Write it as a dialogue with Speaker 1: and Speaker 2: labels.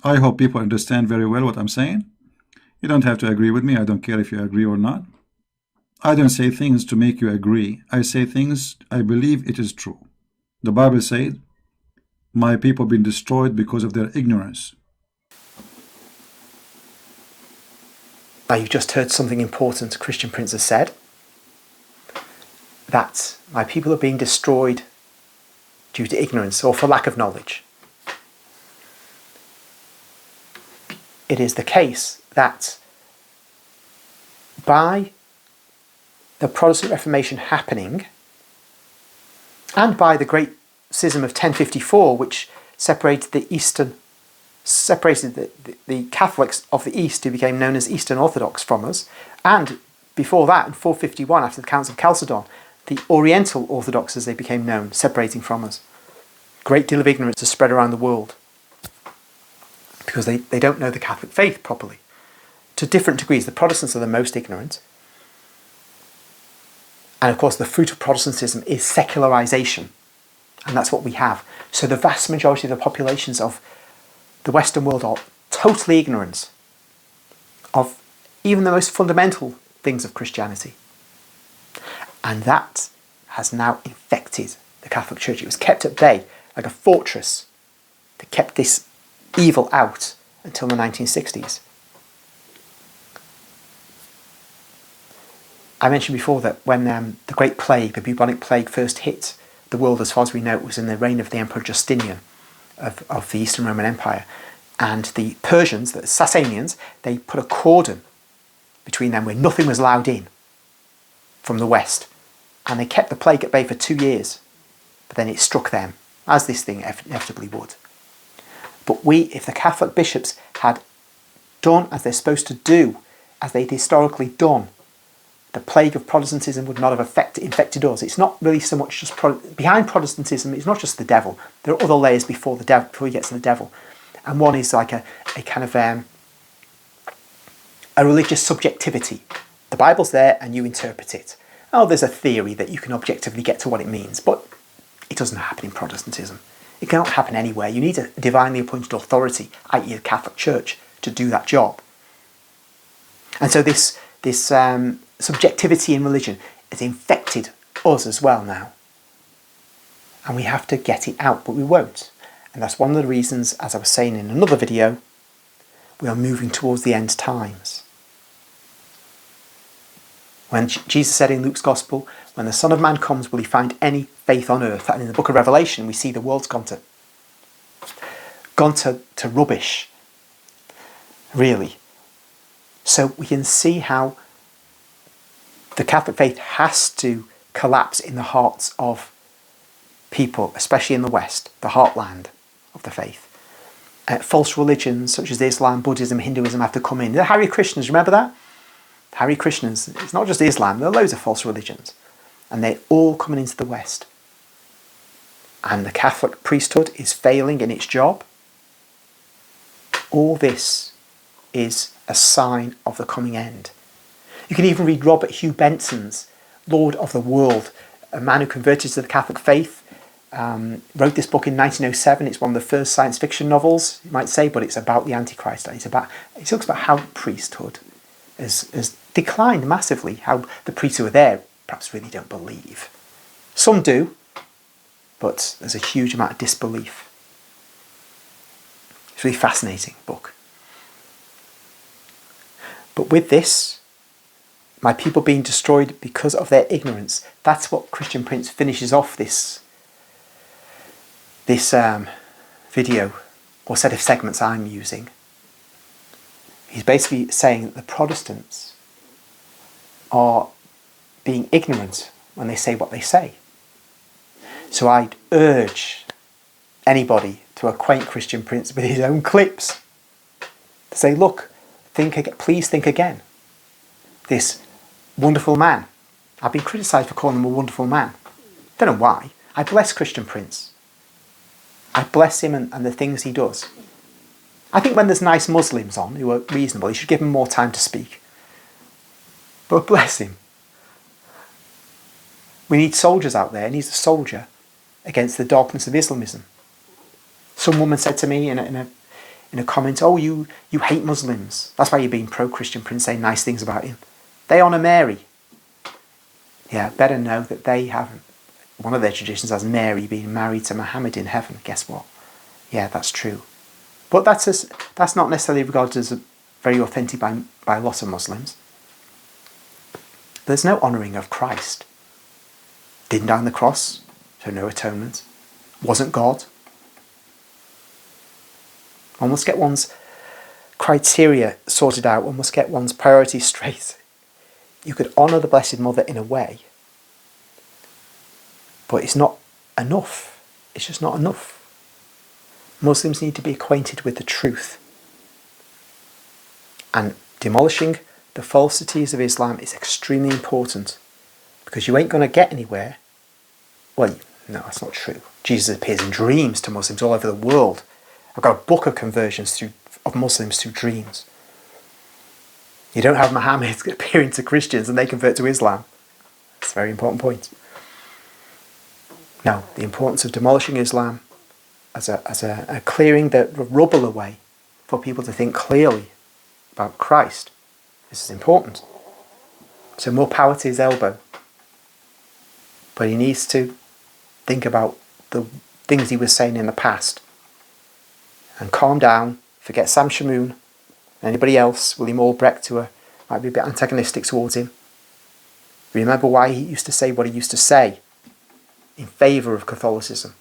Speaker 1: I hope people understand very well what I'm saying. You don't have to agree with me. I don't care if you agree or not. I don't say things to make you agree. I say things I believe it is true. The Bible says, my people have been destroyed because of their ignorance.
Speaker 2: Now you've just heard something important Christian Prince has said, that my people are being destroyed due to ignorance or for lack of knowledge. It is the case that by the Protestant Reformation happening and by the great schism of 1054, which separated the Catholics of the East, who became known as Eastern Orthodox, from us, and before that, in 451, after the Council of Chalcedon, the Oriental Orthodox, as they became known, separating from us. Great deal of ignorance is spread around the world because they don't know the Catholic faith properly. To different degrees, the Protestants are the most ignorant. And of course, the fruit of Protestantism is secularization. And that's what we have. So the vast majority of the populations of the Western world are totally ignorant of even the most fundamental things of Christianity. And that has now infected the Catholic Church. It was kept at bay like a fortress that kept this evil out until the 1960s. I mentioned before that when the Great Plague, the bubonic plague, first hit the world, as far as we know, it was in the reign of the Emperor Justinian of the Eastern Roman Empire. And the Persians, the Sasanians, they put a cordon between them where nothing was allowed in from the west. And they kept the plague at bay for 2 years. But then it struck them, as this thing inevitably would. But if the Catholic bishops had done as they're supposed to do, as they'd historically done, the plague of Protestantism would not have infected us. It's not really so much just behind Protestantism. It's not just the devil. There are other layers before he gets to the devil, and one is like a kind of a religious subjectivity. The Bible's there, and you interpret it. Oh, there's a theory that you can objectively get to what it means, but it doesn't happen in Protestantism. It cannot happen anywhere. You need a divinely appointed authority, i.e., the Catholic Church, to do that job. And so this subjectivity in religion has infected us as well now. And we have to get it out, but we won't. And that's one of the reasons, as I was saying in another video, we are moving towards the end times. When Jesus said in Luke's Gospel, when the Son of Man comes, will he find any faith on earth? And in the book of Revelation, we see the world's gone to rubbish, really. So we can see how the Catholic faith has to collapse in the hearts of people, especially in the West, the heartland of the faith. False religions such as Islam, Buddhism, Hinduism have to come in. The Hare Krishnas, remember that? Hare Krishnas, it's not just Islam, there are loads of false religions. And they're all coming into the West. And the Catholic priesthood is failing in its job. All this is a sign of the coming end. You can even read Robert Hugh Benson's Lord of the World, a man who converted to the Catholic faith, wrote this book in 1907. It's one of the first science fiction novels, you might say, but it's about the Antichrist. And it talks about how priesthood has declined massively, how the priests who are there perhaps really don't believe. Some do, but there's a huge amount of disbelief. It's a really fascinating book. But with this, my people being destroyed because of their ignorance, that's what Christian Prince finishes off this video, or set of segments I'm using. He's basically saying that the Protestants are being ignorant when they say what they say. So I'd urge anybody to acquaint Christian Prince with his own clips. To say, look, please think again. This wonderful man. I've been criticised for calling him a wonderful man. Don't know why. I bless Christian Prince. I bless him and the things he does. I think when there's nice Muslims on who are reasonable, you should give him more time to speak. But bless him. We need soldiers out there, and he's a soldier against the darkness of Islamism. Some woman said to me in in a comment, oh, you hate Muslims. That's why you're being pro-Christian Prince saying nice things about him. They honour Mary. Yeah, better know that they have, one of their traditions has Mary being married to Muhammad in heaven. Guess what? Yeah, that's true. But that's not necessarily regarded as very authentic by a lot of Muslims. There's no honouring of Christ. Didn't die on the cross, so no atonement. Wasn't God. One must get one's criteria sorted out. One must get one's priorities straight. You could honour the Blessed Mother in a way, but it's not enough. It's just not enough. Muslims need to be acquainted with the truth. And demolishing the falsities of Islam is extremely important, because you ain't going to get anywhere. Well, no, that's not true. Jesus appears in dreams to Muslims all over the world. I've got a book of conversions of Muslims through dreams. You don't have Muhammad appearing to Christians and they convert to Islam. That's a very important point. No, the importance of demolishing Islam as a clearing the rubble away for people to think clearly about Christ. This is important. So more power to his elbow. But he needs to think about the things he was saying in the past. And calm down, forget Sam Shamoon, anybody else, William Albrecht, who might be a bit antagonistic towards him. Remember why he used to say what he used to say in favour of Catholicism.